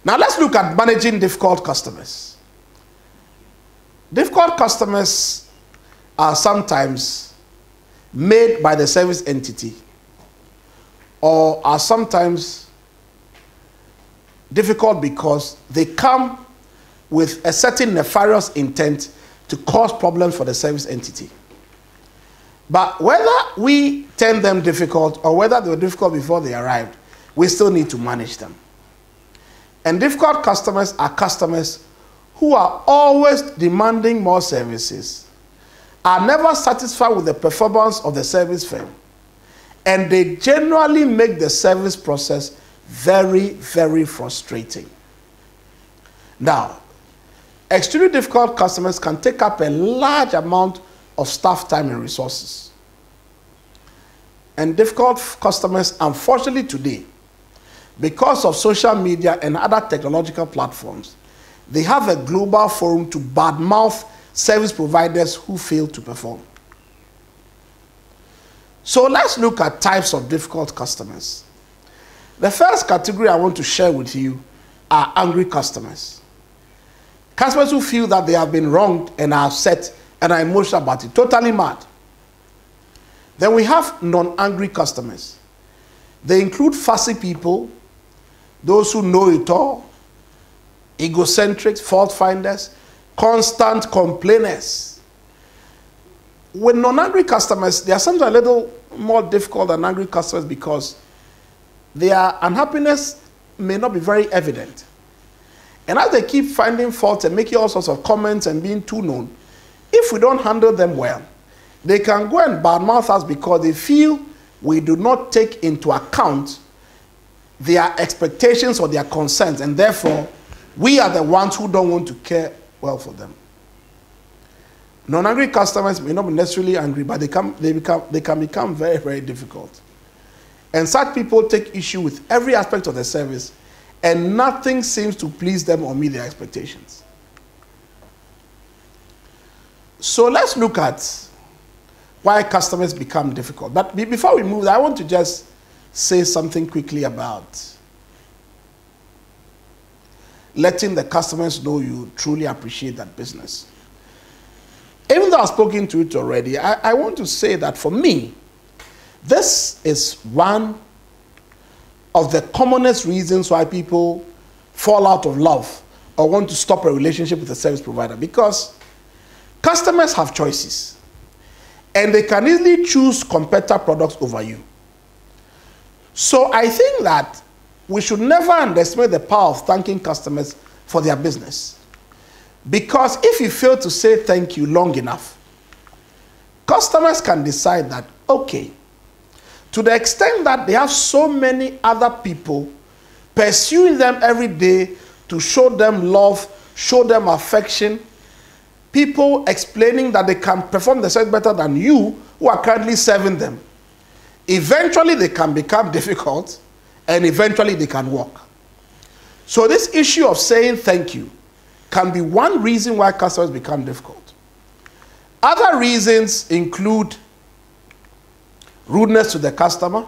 Now let's look at managing difficult customers. Difficult customers are sometimes made by the service entity or are sometimes difficult because they come with a certain nefarious intent to cause problems for the service entity. But whether we turn them difficult or whether they were difficult before they arrived, we still need to manage them. And difficult customers are customers who are always demanding more services, are never satisfied with the performance of the service firm, and they generally make the service process very, very frustrating. Now, extremely difficult customers can take up a large amount of staff time and resources. And difficult customers, unfortunately today, because of social media and other technological platforms, they have a global forum to badmouth service providers who fail to perform. So let's look at types of difficult customers. The first category I want to share with you are angry customers. Customers who feel that they have been wronged and are upset and are emotional about it, totally mad. Then we have non-angry customers. They include fussy people, those who know it all, egocentrics, fault finders, constant complainers. With non-angry customers, they are sometimes a little more difficult than angry customers because their unhappiness may not be very evident. And as they keep finding faults and making all sorts of comments and being too known, if we don't handle them well, they can go and badmouth us because they feel we do not take into account their expectations or their concerns, and therefore we are the ones who don't want to care well for them. Non-angry customers may not be necessarily angry, but they can become very, very difficult. And such people take issue with every aspect of the service, and nothing seems to please them or meet their expectations. So let's look at why customers become difficult. But before we move, I want to just say something quickly about letting the customers know you truly appreciate that business. Even though I've spoken to it already, I want to say that for me, this is one of the commonest reasons why people fall out of love or want to stop a relationship with a service provider, because customers have choices and they can easily choose competitor products over you. So I think that we should never underestimate the power of thanking customers for their business. Because if you fail to say thank you long enough, customers can decide that, okay, to the extent that they have so many other people pursuing them every day to show them love, show them affection, people explaining that they can perform the service better than you who are currently serving them, eventually they can become difficult and eventually they can walk. So this issue of saying thank you can be one reason why customers become difficult. Other reasons include rudeness to the customer,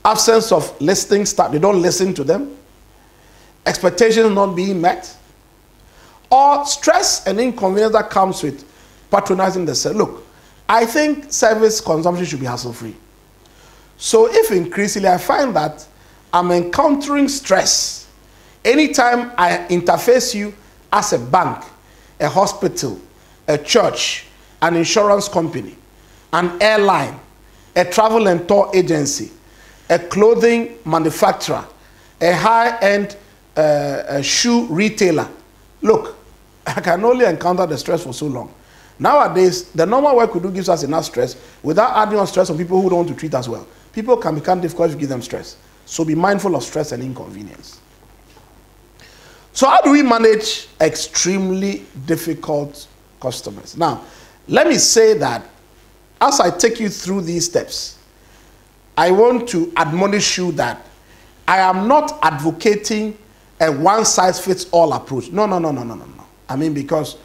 absence of listening, they don't listen to them, expectations not being met, or stress and inconvenience that comes with patronizing the service. Look, I think service consumption should be hassle-free. So if increasingly I find that I'm encountering stress anytime I interface you as a bank, a hospital, a church, an insurance company, an airline, a travel and tour agency, a clothing manufacturer, a high-end shoe retailer. Look, I can only encounter the stress for so long. Nowadays, the normal work we do gives us enough stress without adding on stress on people who don't want to treat us well. People can become difficult if you give them stress. So be mindful of stress and inconvenience. So how do we manage extremely difficult customers? Now, let me say that as I take you through these steps, I want to admonish you that I am not advocating a one-size-fits-all approach. No. I mean, because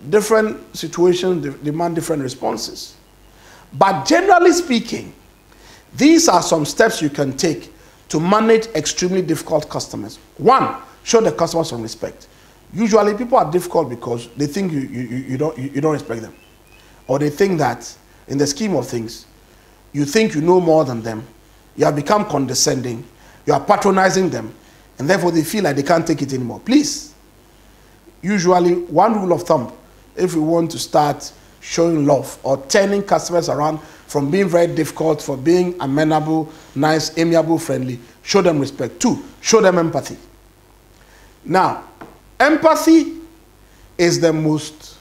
different situations demand different responses. But generally speaking, these are some steps you can take to manage extremely difficult customers. One, show the customer some respect. Usually people are difficult because they think you don't respect them. Or they think that in the scheme of things, you think you know more than them. You have become condescending. You are patronizing them. And therefore they feel like they can't take it anymore. Please. Usually one rule of thumb, if we want to start showing love or turning customers around from being very difficult, for being amenable, nice, amiable, friendly, show them respect. Two, show them empathy. Now, empathy is the most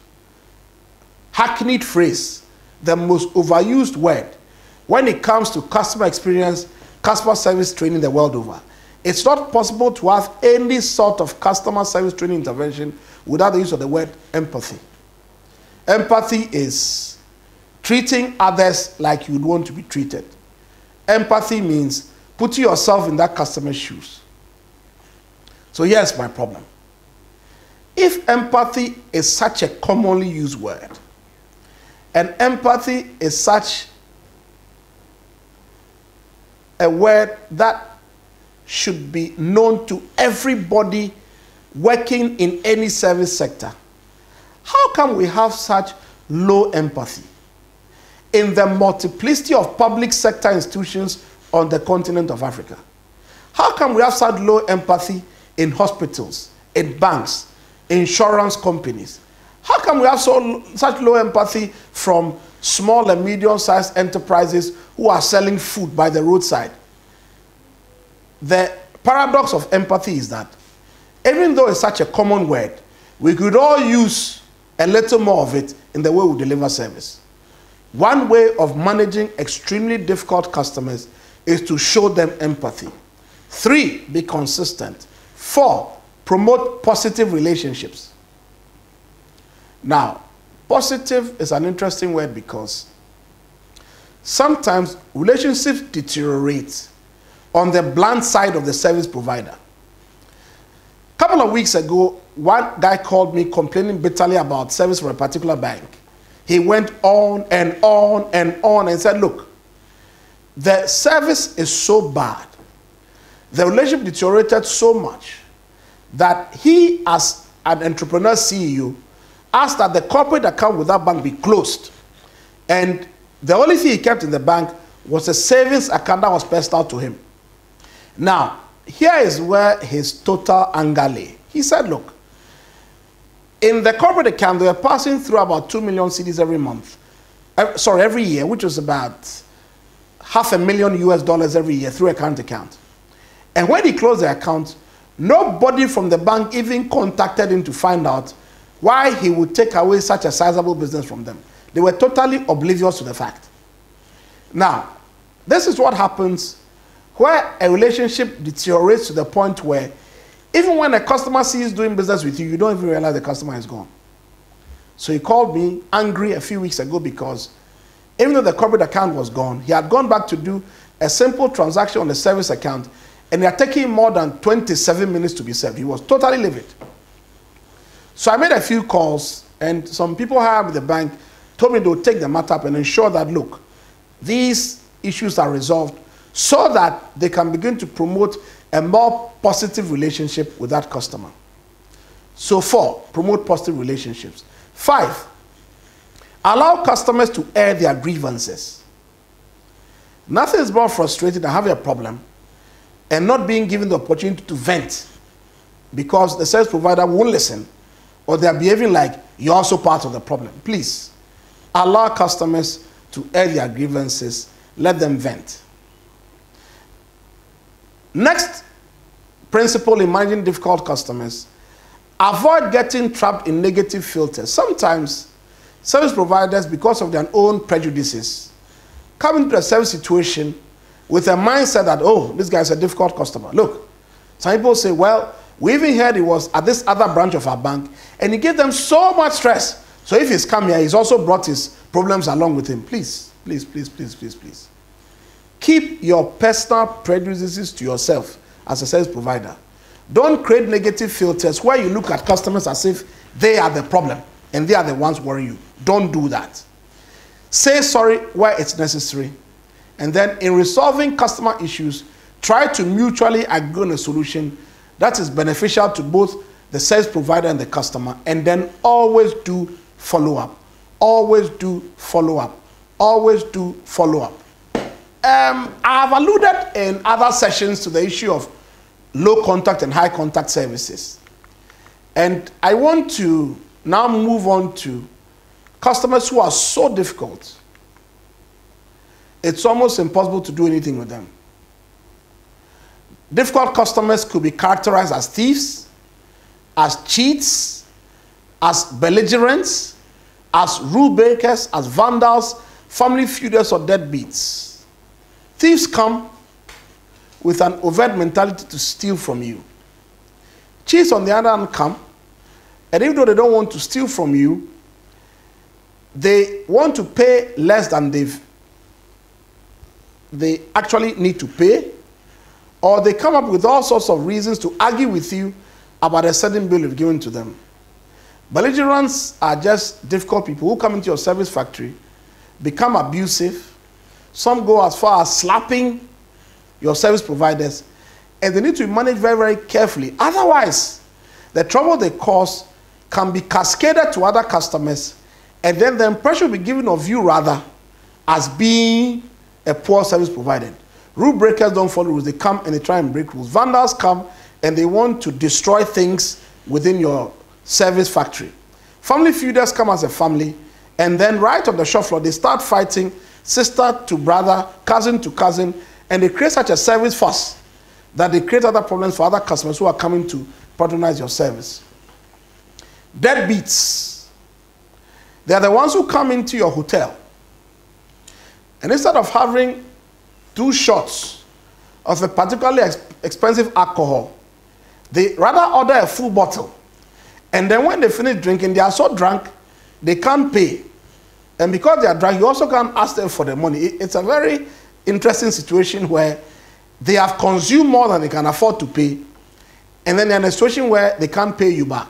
hackneyed phrase, the most overused word when it comes to customer experience, customer service training the world over. It's not possible to have any sort of customer service training intervention without the use of the word empathy. Empathy is treating others like you'd want to be treated. Empathy means putting yourself in that customer's shoes. So here's my problem. If empathy is such a commonly used word, and empathy is such a word that should be known to everybody working in any service sector, how come we have such low empathy in the multiplicity of public sector institutions on the continent of Africa? How come we have such low empathy in hospitals, in banks, insurance companies? How come we have such low empathy from small and medium-sized enterprises who are selling food by the roadside? The paradox of empathy is that even though it's such a common word, we could all use a little more of it in the way we deliver service. One way of managing extremely difficult customers is to show them empathy. 3, be consistent. 4, promote positive relationships. Now, positive is an interesting word because sometimes relationships deteriorate on the blunt side of the service provider. A couple of weeks ago, one guy called me complaining bitterly about service for a particular bank. He went on and on and on and said, look, the service is so bad, the relationship deteriorated so much that he, as an entrepreneur CEO, asked that the corporate account with that bank be closed. And the only thing he kept in the bank was a savings account that was passed out to him. Now, here is where his total anger lay. He said, look, in the corporate account, they were passing through about 2 million cedis every month. Every year, which was about $500,000 US every year through a current account. And when he closed the account, nobody from the bank even contacted him to find out why he would take away such a sizable business from them. They were totally oblivious to the fact. Now, this is what happens where a relationship deteriorates to the point where even when a customer sees doing business with you, you don't even realize the customer is gone. So he called me angry a few weeks ago because even though the corporate account was gone, he had gone back to do a simple transaction on the service account and it had taken more than 27 minutes to be served. He was totally livid. So I made a few calls and some people hired with the bank told me they would take the matter up and ensure that, look, these issues are resolved so that they can begin to promote a more positive relationship with that customer. So 4, promote positive relationships. 5, allow customers to air their grievances. Nothing is more frustrating than having a problem and not being given the opportunity to vent because the service provider won't listen or they're behaving like you're also part of the problem. Please, allow customers to air their grievances. Let them vent. Next principle in managing difficult customers, avoid getting trapped in negative filters. Sometimes service providers, because of their own prejudices, come into a service situation with a mindset that, oh, this guy is a difficult customer. Look, some people say, well, we even heard he was at this other branch of our bank and he gave them so much stress. So if he's come here, he's also brought his problems along with him. Please, please, please, please, please, please. Keep your personal prejudices to yourself as a service provider. Don't create negative filters where you look at customers as if they are the problem. and they are the ones worrying you. Don't do that. Say sorry where it's necessary. And then in resolving customer issues, try to mutually agree on a solution that is beneficial to both the service provider and the customer. And then always do follow-up. Always do follow-up. Always do follow-up. I have alluded in other sessions to the issue of low contact and high contact services. And I want to now move on to customers who are so difficult, it's almost impossible to do anything with them. Difficult customers could be characterized as thieves, as cheats, as belligerents, as rule breakers, as vandals, family feuders, or deadbeats. Thieves come with an overt mentality to steal from you. Cheats, on the other hand, come, and even though they don't want to steal from you, they want to pay less than they actually need to pay, or they come up with all sorts of reasons to argue with you about a certain bill you've given to them. Belligerents are just difficult people who come into your service factory, become abusive. Some go as far as slapping your service providers, and they need to be managed very, very carefully. Otherwise, the trouble they cause can be cascaded to other customers, and then the impression will be given of you rather as being a poor service provider. Rule breakers don't follow rules. They come and they try and break rules. Vandals come and they want to destroy things within your service factory. Family feuders come as a family, and then right on the shop floor, they start fighting sister to brother, cousin to cousin, and they create such a service fuss that they create other problems for other customers who are coming to patronize your service. Deadbeats. They are the ones who come into your hotel, and instead of having 2 shots of a particularly expensive alcohol, they rather order a full bottle. And then when they finish drinking, they are so drunk, they can't pay. And because they are drunk, you also can't ask them for the money. It's a very interesting situation where they have consumed more than they can afford to pay, and then they're in a situation where they can't pay you back.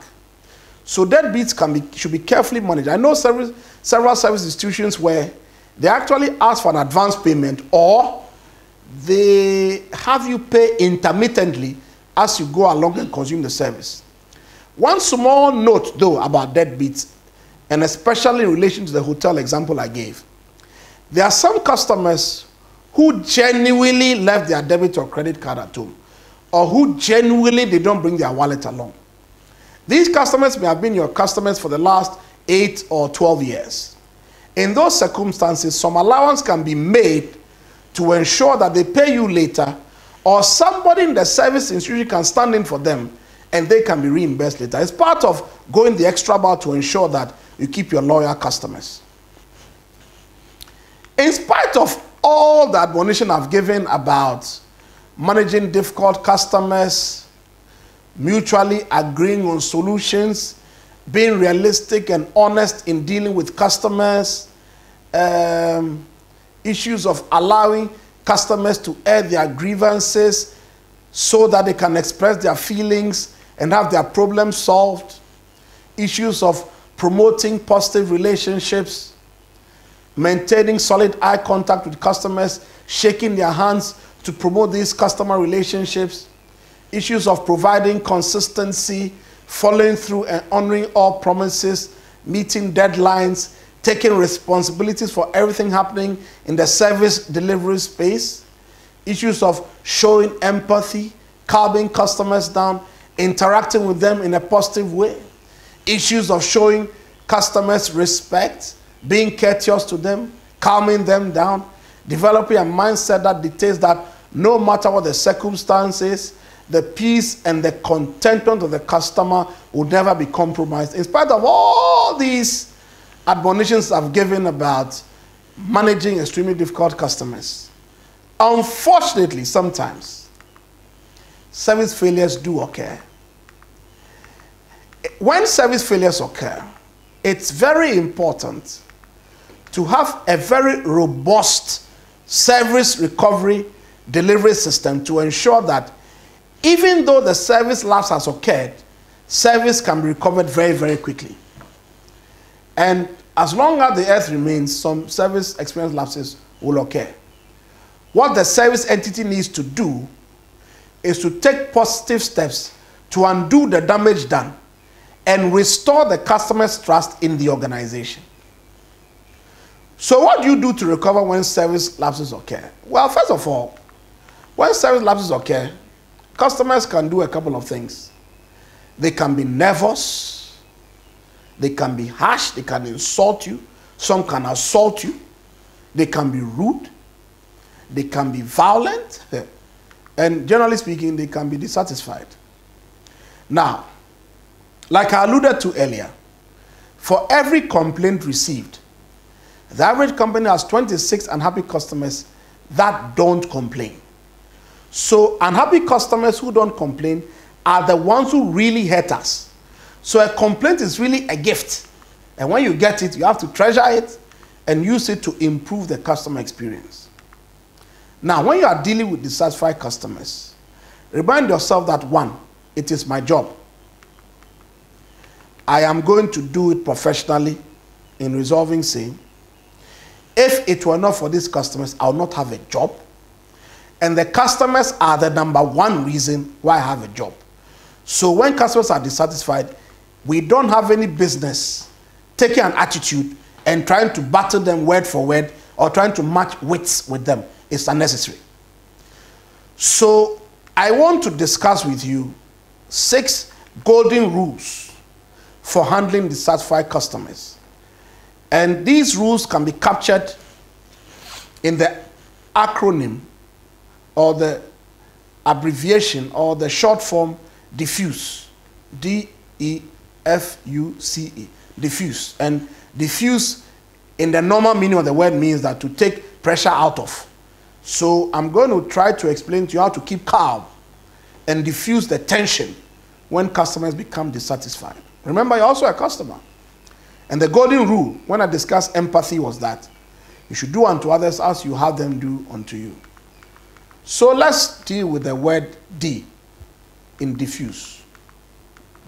So deadbeats should be carefully managed. I know several service institutions where they actually ask for an advance payment, or they have you pay intermittently as you go along and consume the service. One small note, though, about deadbeats, and especially in relation to the hotel example I gave. There are some customers who genuinely left their debit or credit card at home, or who genuinely they don't bring their wallet along. These customers may have been your customers for the last 8 or 12 years. In those circumstances, some allowance can be made to ensure that they pay you later, or somebody in the service institution can stand in for them and they can be reimbursed later. It's part of going the extra mile to ensure that you keep your loyal customers. In spite of all the admonition I've given about managing difficult customers, mutually agreeing on solutions, being realistic and honest in dealing with customers, issues of allowing customers to air their grievances so that they can express their feelings and have their problems solved, issues of promoting positive relationships, maintaining solid eye contact with customers, shaking their hands to promote these customer relationships, issues of providing consistency, following through and honoring all promises, meeting deadlines, taking responsibilities for everything happening in the service delivery space, issues of showing empathy, calming customers down, interacting with them in a positive way, issues of showing customers respect, being courteous to them, calming them down, developing a mindset that dictates that no matter what the circumstances, the peace and the contentment of the customer will never be compromised. In spite of all these admonitions I've given about managing extremely difficult customers, unfortunately, sometimes service failures do occur. When service failures occur, it's very important to have a very robust service recovery delivery system to ensure that even though the service lapse has occurred, service can be recovered very, very quickly. And as long as the earth remains, some service experience lapses will occur. What the service entity needs to do is to take positive steps to undo the damage done and restore the customer's trust in the organization. So what do you do to recover when service lapses occur? Well, first of all, when service lapses occur, customers can do a couple of things. They can be nervous, they can be harsh, they can insult you, some can assault you, they can be rude, they can be violent, and generally speaking, they can be dissatisfied. Now, like I alluded to earlier, for every complaint received, the average company has 26 unhappy customers that don't complain. So unhappy customers who don't complain are the ones who really hurt us. So a complaint is really a gift. And when you get it, you have to treasure it and use it to improve the customer experience. Now, when you are dealing with dissatisfied customers, remind yourself that, one, it is my job. I am going to do it professionally in resolving same. If it were not for these customers, I would not have a job. And the customers are the number one reason why I have a job. So when customers are dissatisfied, we don't have any business taking an attitude and trying to battle them word for word or trying to match wits with them. It's unnecessary. So I want to discuss with you 6 golden rules for handling dissatisfied customers. And these rules can be captured in the acronym or the abbreviation or the short form diffuse. D-E-F-U-C-E. Diffuse. And diffuse in the normal meaning of the word means that to take pressure out of. So I'm going to try to explain to you how to keep calm and diffuse the tension when customers become dissatisfied. Remember, you're also a customer. And the golden rule, when I discussed empathy, was that you should do unto others as you have them do unto you. So let's deal with the word D in diffuse.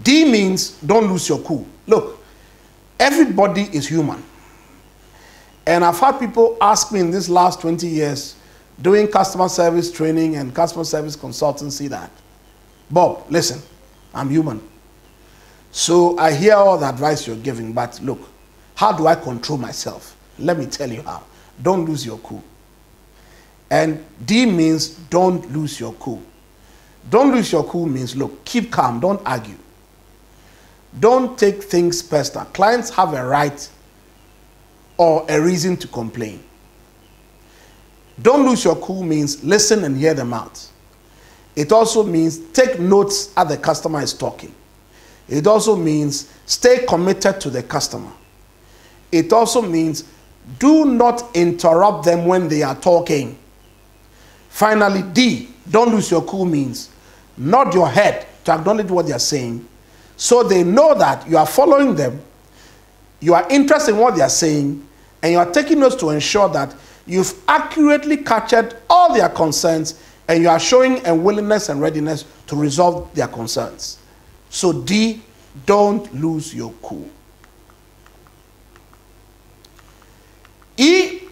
D means don't lose your cool. Look, everybody is human. And I've had people ask me in this last 20 years, doing customer service training and customer service consultancy, that, Bob, listen, I'm human. So I hear all the advice you're giving, but look, how do I control myself? Let me tell you how. Don't lose your cool. And D means don't lose your cool. Don't lose your cool means, look, keep calm, don't argue. Don't take things personal. Clients have a right or a reason to complain. Don't lose your cool means listen and hear them out. It also means take notes as the customer is talking. It also means stay committed to the customer. It also means do not interrupt them when they are talking. Finally, D, don't lose your cool means nod your head to acknowledge what they are saying so they know that you are following them, you are interested in what they are saying, and you are taking notes to ensure that you've accurately captured all their concerns and you are showing a willingness and readiness to resolve their concerns. So D, don't lose your cool. E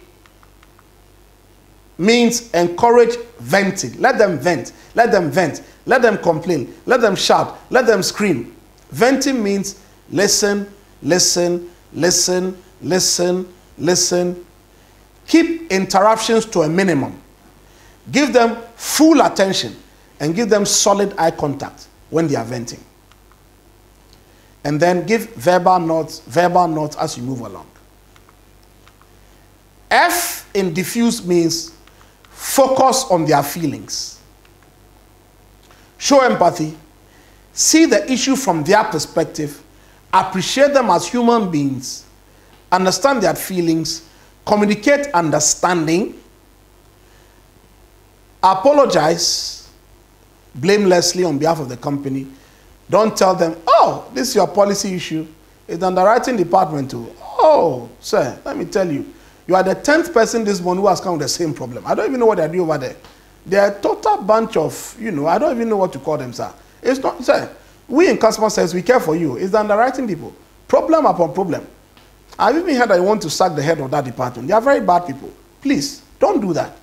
means encourage venting. Let them vent. Let them vent. Let them complain. Let them shout. Let them scream. Venting means listen, listen, listen, listen, listen. Keep interruptions to a minimum. Give them full attention and give them solid eye contact when they are venting. And then give verbal nods as you move along. F in diffuse means focus on their feelings. Show empathy. See the issue from their perspective. Appreciate them as human beings. Understand their feelings. Communicate understanding. Apologize blamelessly on behalf of the company. Don't tell them, oh, this is your policy issue. It's the underwriting department too. Oh, sir, let me tell you. You are the 10th person this morning who has come with the same problem. I don't even know what they're doing over there. They're a total bunch of, I don't even know what to call them, sir. It's not, sir, we in customer service, we care for you. It's the underwriting people. Problem upon problem. I've even heard that you want to sack the head of that department. They are very bad people. Please, don't do that.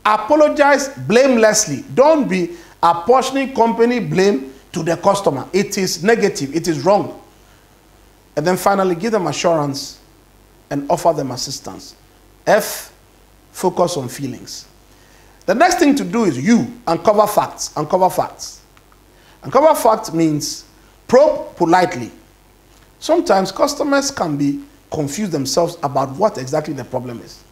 Apologize blamelessly. Don't be apportioning company blame to the customer. It is negative. It is wrong. And then finally, give them assurance and offer them assistance. F, focus on feelings. The next thing to do is you uncover facts. Uncover facts. Uncover facts means probe politely. Sometimes customers can be confused themselves about what exactly the problem is.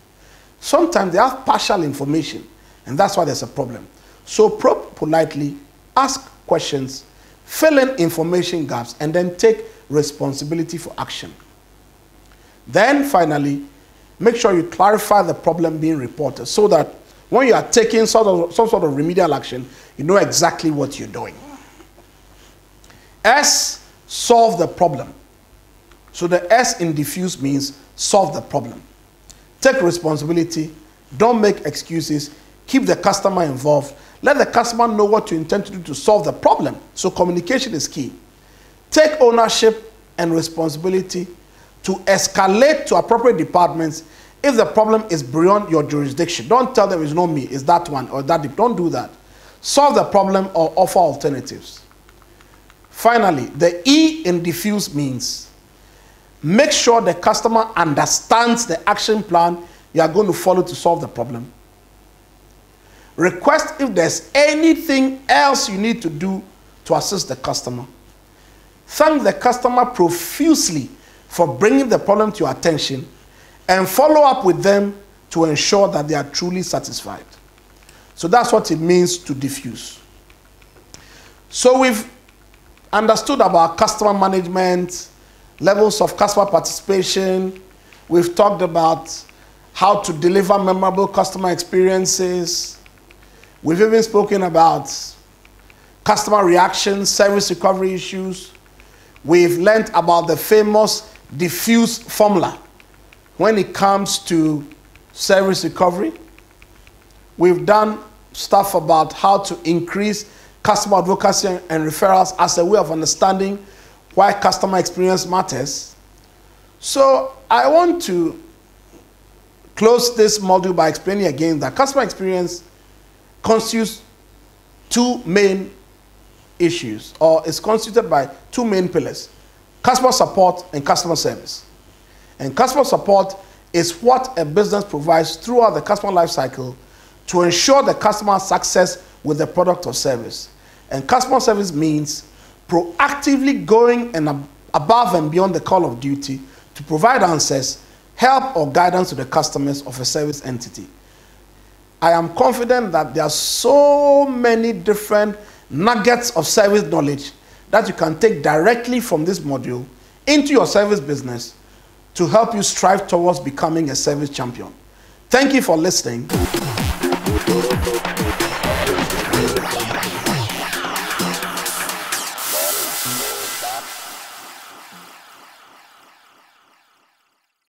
Sometimes they have partial information, and that's why there's a problem. So probe politely, ask questions, fill in information gaps, and then take responsibility for action. Then finally, make sure you clarify the problem being reported so that when you are taking some sort of remedial action, you know exactly what you're doing. S, solve the problem. So the S in diffuse means solve the problem. Take responsibility. Don't make excuses. Keep the customer involved. Let the customer know what you intend to do to solve the problem. So communication is key. Take ownership and responsibility to escalate to appropriate departments if the problem is beyond your jurisdiction. Don't tell them it's not me, it's that one or that. Don't do that. Solve the problem or offer alternatives. Finally, the E in diffuse means make sure the customer understands the action plan you are going to follow to solve the problem. Request if there's anything else you need to do to assist the customer. Thank the customer profusely for bringing the problem to your attention and follow up with them to ensure that they are truly satisfied. So that's what it means to diffuse. So we've understood about customer management, levels of customer participation. We've talked about how to deliver memorable customer experiences. We've even spoken about customer reactions, service recovery issues. We've learned about the famous diffuse formula when it comes to service recovery. We've done stuff about how to increase customer advocacy and referrals as a way of understanding why customer experience matters. So I want to close this module by explaining again that customer experience constitutes two main issues, or is constituted by two main pillars: customer support and customer service. And customer support is what a business provides throughout the customer life cycle to ensure the customer's success with the product or service. And customer service means proactively going above and beyond the call of duty to provide answers, help, or guidance to the customers of a service entity. I am confident that there are so many different nuggets of service knowledge that you can take directly from this module into your service business to help you strive towards becoming a service champion. Thank you for listening.